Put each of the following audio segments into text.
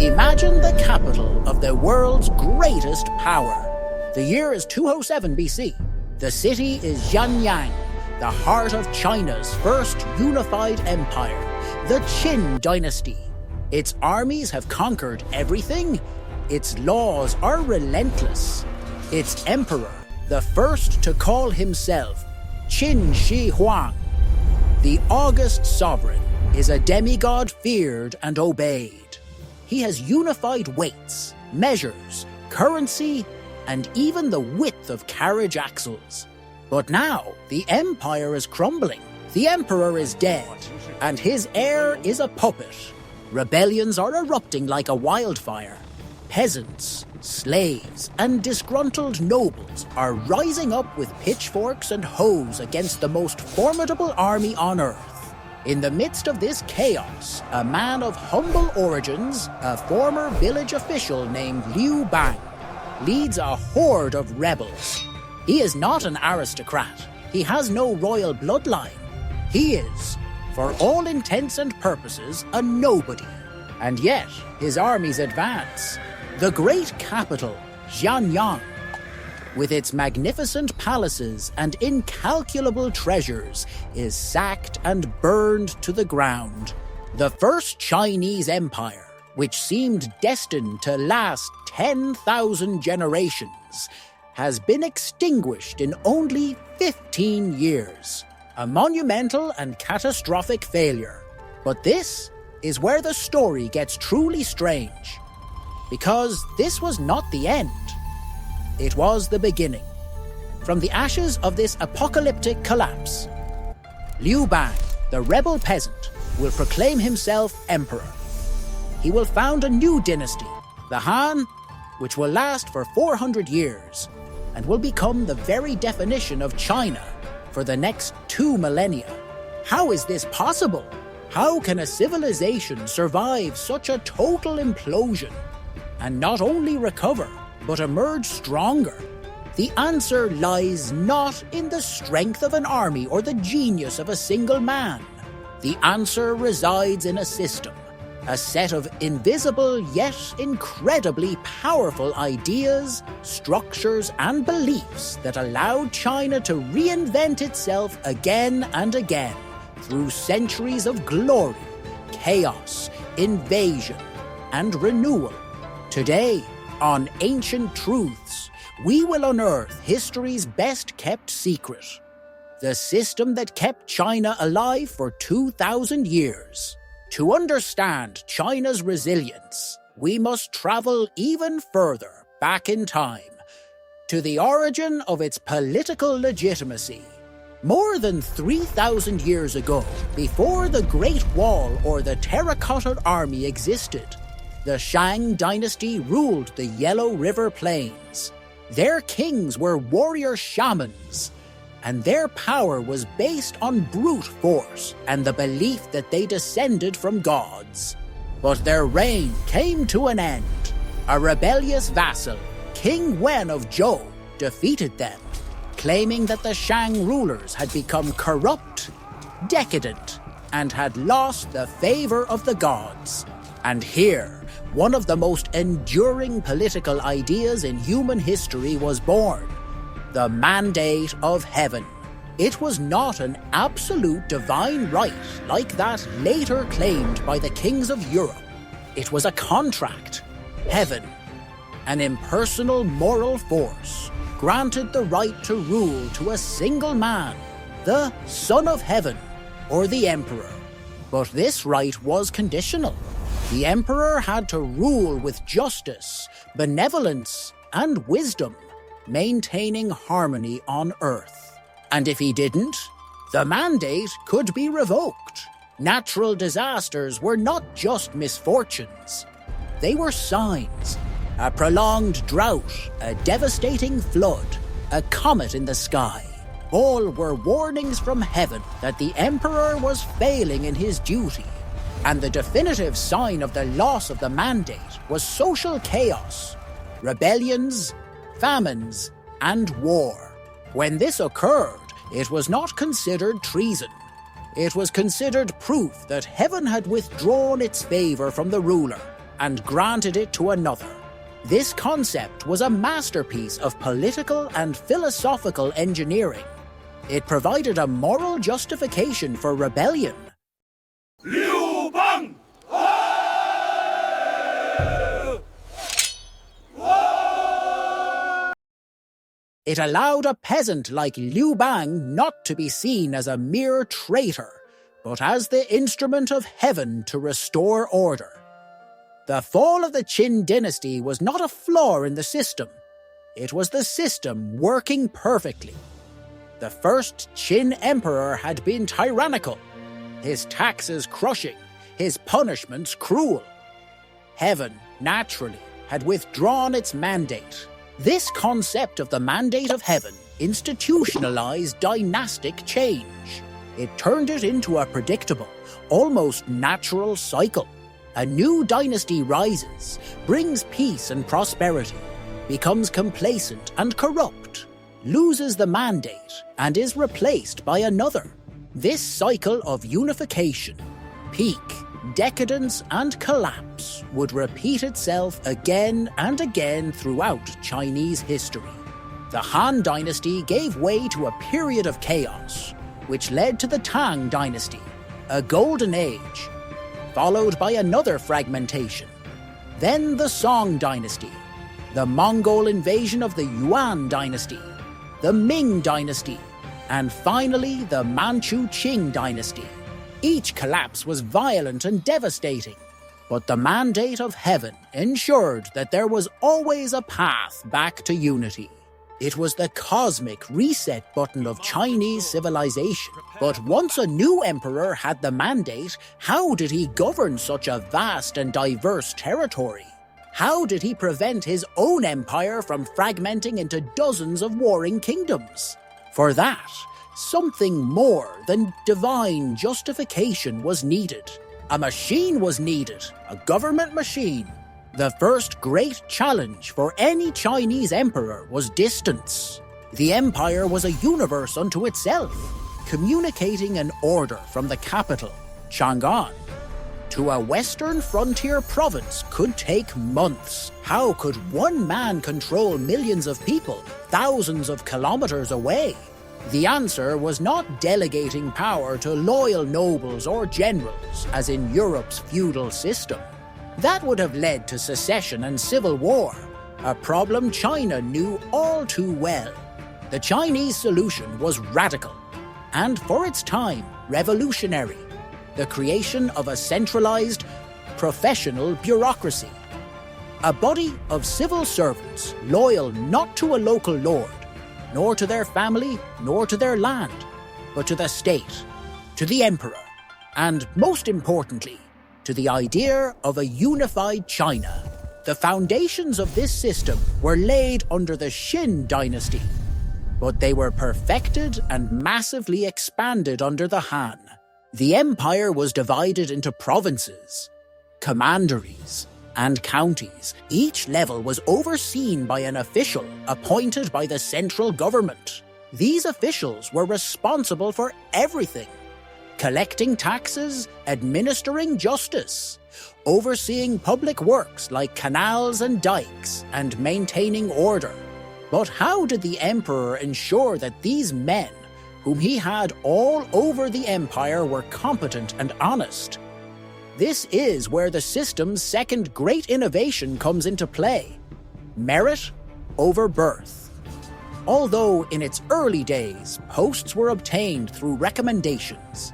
Imagine the capital of the world's greatest power. The year is 207 BC. The city is Xianyang, the heart of China's first unified empire, the Qin dynasty. Its armies have conquered everything. Its laws are relentless. Its emperor, the first to call himself Qin Shi Huang, the august sovereign, is a demigod feared and obeyed. He has unified weights, measures, currency, and even the width of carriage axles. But now, the empire is crumbling. The emperor is dead, and his heir is a puppet. Rebellions are erupting like a wildfire. Peasants, slaves, and disgruntled nobles are rising up with pitchforks and hoes against the most formidable army on earth. In the midst of this chaos, a man of humble origins, a former village official named Liu Bang, leads a horde of rebels. He is not an aristocrat. He has no royal bloodline. He is, for all intents and purposes, a nobody. And yet, his armies advance. The great capital, Xianyang, with its magnificent palaces and incalculable treasures, is sacked and burned to the ground. The first Chinese empire, which seemed destined to last 10,000 generations, has been extinguished in only 15 years. A monumental and catastrophic failure. But this is where the story gets truly strange. Because this was not the end. It was the beginning. From the ashes of this apocalyptic collapse, Liu Bang, the rebel peasant, will proclaim himself emperor. He will found a new dynasty, the Han, which will last for 400 years and will become the very definition of China for the next 2 millennia. How is this possible? How can a civilization survive such a total implosion and not only recover, but emerge stronger? The answer lies not in the strength of an army or the genius of a single man. The answer resides in a system, a set of invisible yet incredibly powerful ideas, structures, and beliefs that allowed China to reinvent itself again and again through centuries of glory, chaos, invasion, and renewal. Today, on Ancient Truths, we will unearth history's best-kept secret, the system that kept China alive for 2,000 years. To understand China's resilience, we must travel even further back in time, to the origin of its political legitimacy. More than 3,000 years ago, before the Great Wall or the Terracotta Army existed, the Shang dynasty ruled the Yellow River Plains. Their kings were warrior shamans, and their power was based on brute force and the belief that they descended from gods. But their reign came to an end. A rebellious vassal, King Wen of Zhou, defeated them, claiming that the Shang rulers had become corrupt, decadent, and had lost the favor of the gods. And here, one of the most enduring political ideas in human history was born: the Mandate of Heaven. It was not an absolute divine right like that later claimed by the kings of Europe. It was a contract. Heaven, an impersonal moral force, granted the right to rule to a single man, the Son of Heaven, or the Emperor. But this right was conditional. The emperor had to rule with justice, benevolence, and wisdom, maintaining harmony on earth. And if he didn't, the mandate could be revoked. Natural disasters were not just misfortunes. They were signs. A prolonged drought, a devastating flood, a comet in the sky. All were warnings from heaven that the emperor was failing in his duty. And the definitive sign of the loss of the mandate was social chaos, rebellions, famines, and war. When this occurred, it was not considered treason. It was considered proof that heaven had withdrawn its favor from the ruler, and granted it to another. This concept was a masterpiece of political and philosophical engineering. It provided a moral justification for rebellion. Liu Bang! It allowed a peasant like Liu Bang not to be seen as a mere traitor, but as the instrument of heaven to restore order. The fall of the Qin dynasty was not a flaw in the system. It was the system working perfectly. The first Qin emperor had been tyrannical, his taxes crushing, his punishments cruel. Heaven, naturally, had withdrawn its mandate. This concept of the mandate of heaven institutionalized dynastic change. It turned it into a predictable, almost natural cycle. A new dynasty rises, brings peace and prosperity, becomes complacent and corrupt, loses the mandate, and is replaced by another. This cycle of unification, peak, decadence, and collapse would repeat itself again and again throughout Chinese history. The Han dynasty gave way to a period of chaos, which led to the Tang dynasty, a golden age, followed by another fragmentation. Then the Song dynasty, the Mongol invasion of the Yuan dynasty, the Ming dynasty, and finally the Manchu Qing dynasty. Each collapse was violent and devastating, but the mandate of heaven ensured that there was always a path back to unity. It was the cosmic reset button of Chinese civilization. But once a new emperor had the mandate, how did he govern such a vast and diverse territory? How did he prevent his own empire from fragmenting into dozens of warring kingdoms? For that, something more than divine justification was needed. A machine was needed, a government machine. The first great challenge for any Chinese emperor was distance. The empire was a universe unto itself, communicating an order from the capital, Chang'an, to a western frontier province could take months. How could one man control millions of people, thousands of kilometers away? The answer was not delegating power to loyal nobles or generals, as in Europe's feudal system. That would have led to secession and civil war, a problem China knew all too well. The Chinese solution was radical, and for its time, revolutionary. The creation of a centralized, professional bureaucracy. A body of civil servants loyal not to a local lord, nor to their family, nor to their land, but to the state, to the emperor, and most importantly, to the idea of a unified China. The foundations of this system were laid under the Qin dynasty, but they were perfected and massively expanded under the Han. The empire was divided into provinces, commanderies, and counties. Each level was overseen by an official appointed by the central government. These officials were responsible for everything: collecting taxes, administering justice, overseeing public works like canals and dikes, and maintaining order. But how did the emperor ensure that these men, whom he had all over the empire, were competent and honest? This is where the system's second great innovation comes into play: merit over birth. Although in its early days, posts were obtained through recommendations,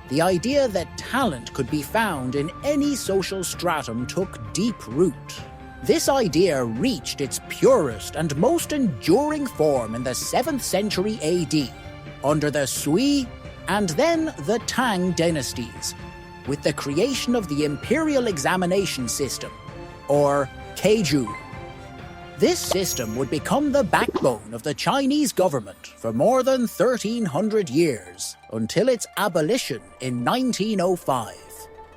the idea that talent could be found in any social stratum took deep root. This idea reached its purest and most enduring form in the 7th century AD, under the Sui and then the Tang dynasties, with the creation of the Imperial examination system, or Keiju. This system would become the backbone of the Chinese government for more than 1,300 years, until its abolition in 1905.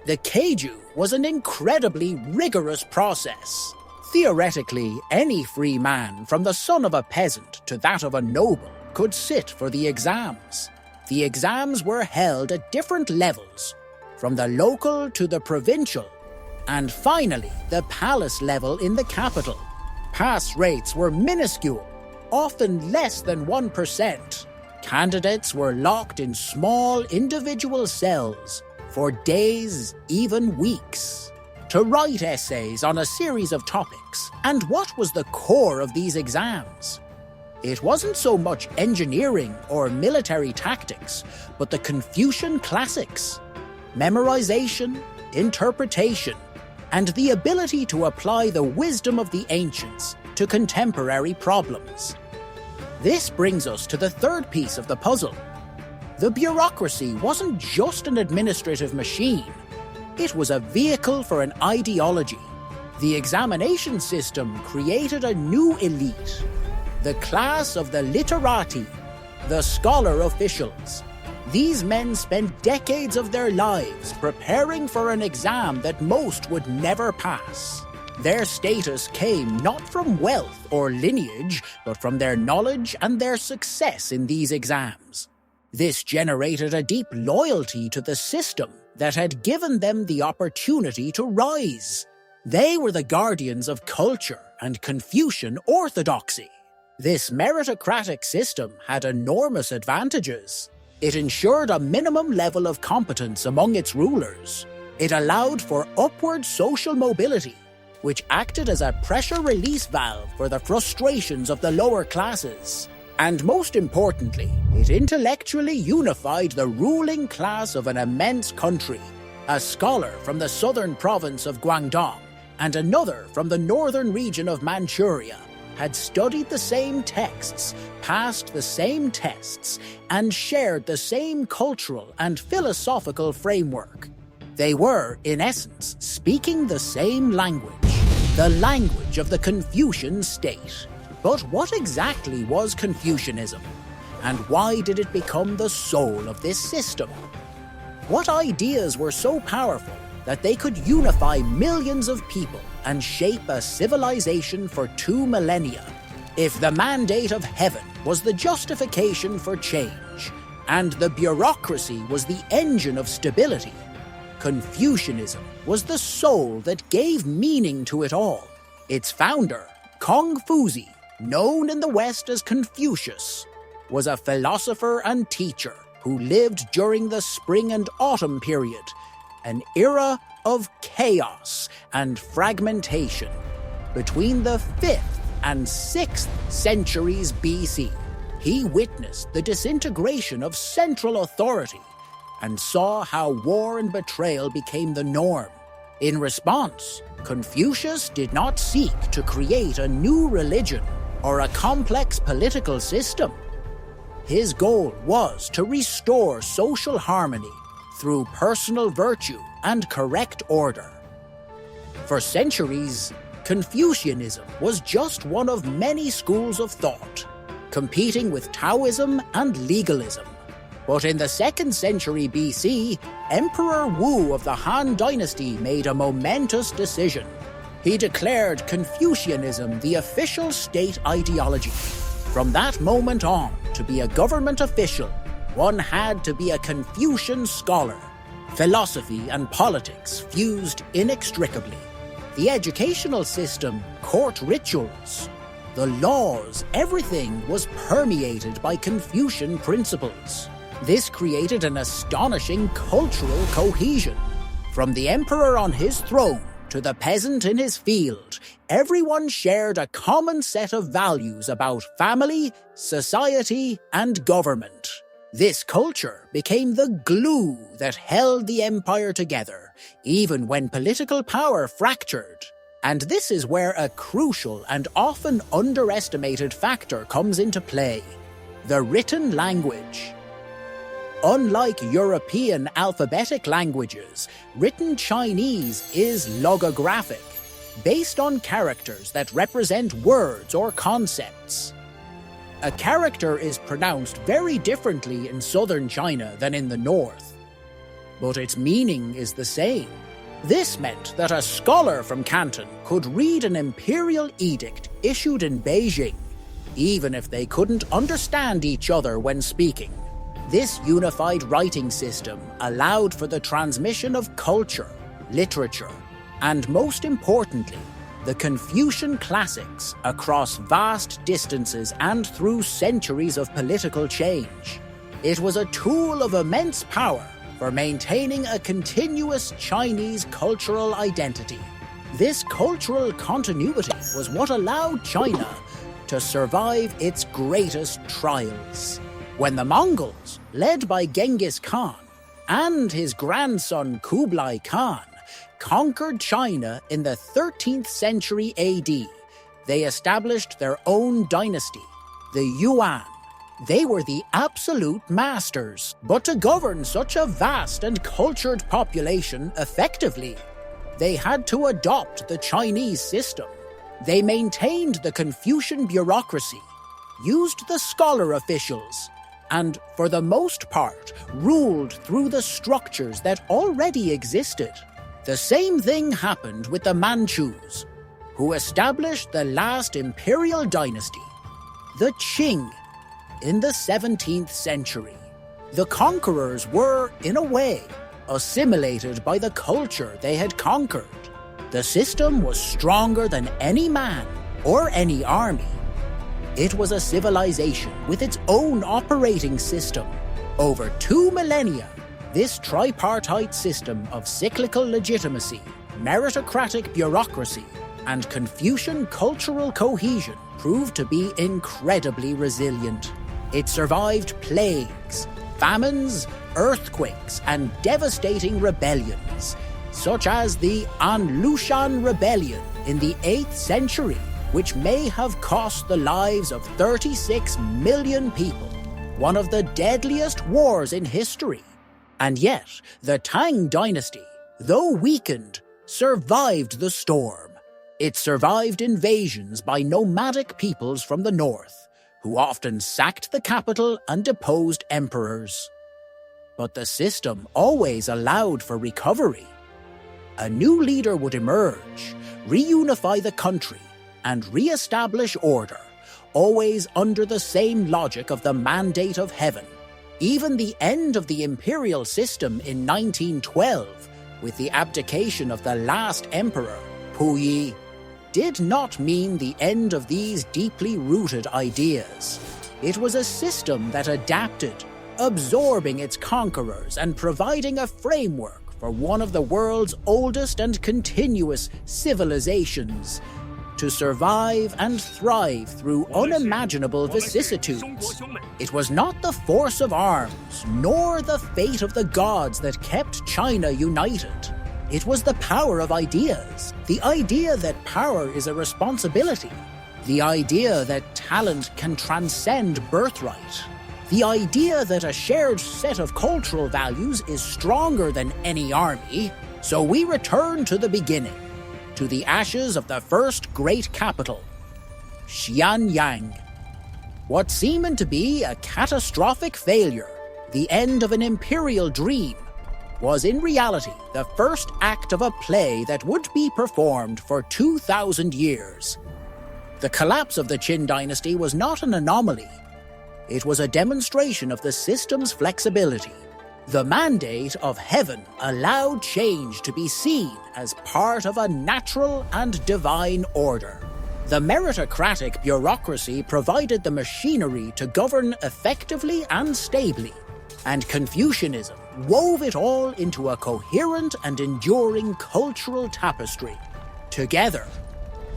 The Keiju was an incredibly rigorous process. Theoretically, any free man, from the son of a peasant to that of a noble, could sit for the exams. The exams were held at different levels, from the local to the provincial, And finally, the palace level in the capital. Pass rates were minuscule, often less than 1%. Candidates were locked in small individual cells for days, even weeks, to write essays on a series of topics. And what was the core of these exams? It wasn't so much engineering or military tactics, but the Confucian classics: memorization, interpretation, and the ability to apply the wisdom of the ancients to contemporary problems. This brings us to the third piece of the puzzle. The bureaucracy wasn't just an administrative machine. It was a vehicle for an ideology. The examination system created a new elite, the class of the literati, the scholar officials. These men spent decades of their lives preparing for an exam that most would never pass. Their status came not from wealth or lineage, but from their knowledge and their success in these exams. This generated a deep loyalty to the system that had given them the opportunity to rise. They were the guardians of culture and Confucian orthodoxy. This meritocratic system had enormous advantages. It ensured a minimum level of competence among its rulers. It allowed for upward social mobility, which acted as a pressure release valve for the frustrations of the lower classes. And most importantly, it intellectually unified the ruling class of an immense country. A scholar from the southern province of Guangdong and another from the northern region of Manchuria had studied the same texts, passed the same tests, and shared the same cultural and philosophical framework. They were, in essence, speaking the same language, the language of the Confucian state. But what exactly was Confucianism? And why did it become the soul of this system? What ideas were so powerful that they could unify millions of people and shape a civilization for 2 millennia? If the mandate of heaven was the justification for change, and the bureaucracy was the engine of stability, Confucianism was the soul that gave meaning to it all. Its founder, Confucian, known in the West as Confucius, was a philosopher and teacher who lived during the Spring and Autumn period, an era of chaos and fragmentation between the 5th and 6th centuries BC. He witnessed the disintegration of central authority and saw how war and betrayal became the norm. In response, Confucius did not seek to create a new religion or a complex political system. His goal was to restore social harmony through personal virtue and correct order. For centuries, Confucianism was just one of many schools of thought, competing with Taoism and legalism. But in the 2nd century BC, Emperor Wu of the Han Dynasty made a momentous decision. He declared Confucianism the official state ideology. From that moment on, to be a government official, one had to be a Confucian scholar. Philosophy and politics fused inextricably. The educational system, court rituals, the laws, everything was permeated by Confucian principles. This created an astonishing cultural cohesion. From the emperor on his throne to the peasant in his field, everyone shared a common set of values about family, society, and government. This culture became the glue that held the empire together, even when political power fractured. And this is where a crucial and often underestimated factor comes into play: the written language. Unlike European alphabetic languages, written Chinese is logographic, based on characters that represent words or concepts. A character is pronounced very differently in southern China than in the north, but its meaning is the same. This meant that a scholar from Canton could read an imperial edict issued in Beijing, even if they couldn't understand each other when speaking. This unified writing system allowed for the transmission of culture, literature, And most importantly, the Confucian classics across vast distances and through centuries of political change. It was a tool of immense power for maintaining a continuous Chinese cultural identity. This cultural continuity was what allowed China to survive its greatest trials. When the Mongols, led by Genghis Khan, and his grandson Kublai Khan, conquered China in the 13th century AD, they established their own dynasty, the Yuan. They were the absolute masters, but to govern such a vast and cultured population effectively, they had to adopt the Chinese system. They maintained the Confucian bureaucracy, used the scholar officials, and, for the most part, ruled through the structures that already existed. The same thing happened with the Manchus, who established the last imperial dynasty, the Qing, in the 17th century. The conquerors were, in a way, assimilated by the culture they had conquered. The system was stronger than any man or any army. It was a civilization with its own operating system. Over 2 millennia, this tripartite system of cyclical legitimacy, meritocratic bureaucracy, and Confucian cultural cohesion proved to be incredibly resilient. It survived plagues, famines, earthquakes, and devastating rebellions, such as the An Lushan Rebellion in the 8th century, which may have cost the lives of 36 million people, one of the deadliest wars in history. And yet, the Tang dynasty, though weakened, survived the storm. It survived invasions by nomadic peoples from the north, who often sacked the capital and deposed emperors. But the system always allowed for recovery. A new leader would emerge, reunify the country, and re-establish order, always under the same logic of the mandate of heaven. Even the end of the imperial system in 1912, with the abdication of the last emperor, Puyi, did not mean the end of these deeply rooted ideas. It was a system that adapted, absorbing its conquerors and providing a framework for one of the world's oldest and continuous civilizations to survive and thrive through unimaginable vicissitudes. It was not the force of arms, nor the fate of the gods that kept China united. It was the power of ideas, the idea that power is a responsibility, the idea that talent can transcend birthright, the idea that a shared set of cultural values is stronger than any army. So we return to the beginning, to the ashes of the first great capital, Xianyang. What seemed to be a catastrophic failure, the end of an imperial dream, was in reality the first act of a play that would be performed for 2,000 years. The collapse of the Qin dynasty was not an anomaly. It was a demonstration of the system's flexibility. The mandate of heaven allowed change to be seen as part of a natural and divine order. The meritocratic bureaucracy provided the machinery to govern effectively and stably, and Confucianism wove it all into a coherent and enduring cultural tapestry. Together,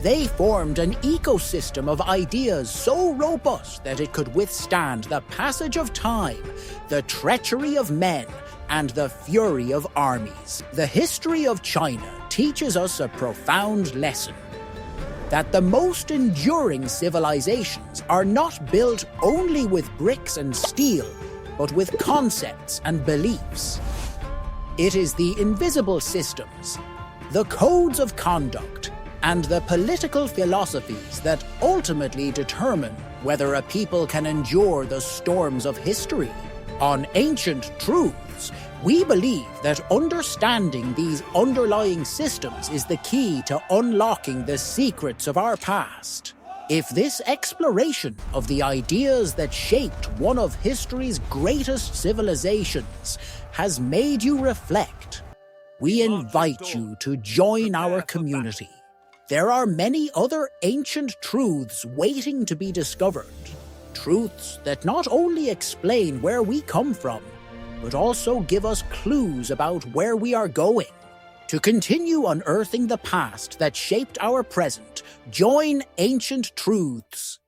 they formed an ecosystem of ideas so robust that it could withstand the passage of time, the treachery of men, and the fury of armies. The history of China teaches us a profound lesson: that the most enduring civilizations are not built only with bricks and steel, but with concepts and beliefs. It is the invisible systems, the codes of conduct, and the political philosophies that ultimately determine whether a people can endure the storms of history. On ancient truths, we believe that understanding these underlying systems is the key to unlocking the secrets of our past. If this exploration of the ideas that shaped one of history's greatest civilizations has made you reflect, we invite you to join our community. There are many other ancient truths waiting to be discovered. Truths that not only explain where we come from, but also give us clues about where we are going. To continue unearthing the past that shaped our present, join Ancient Truths.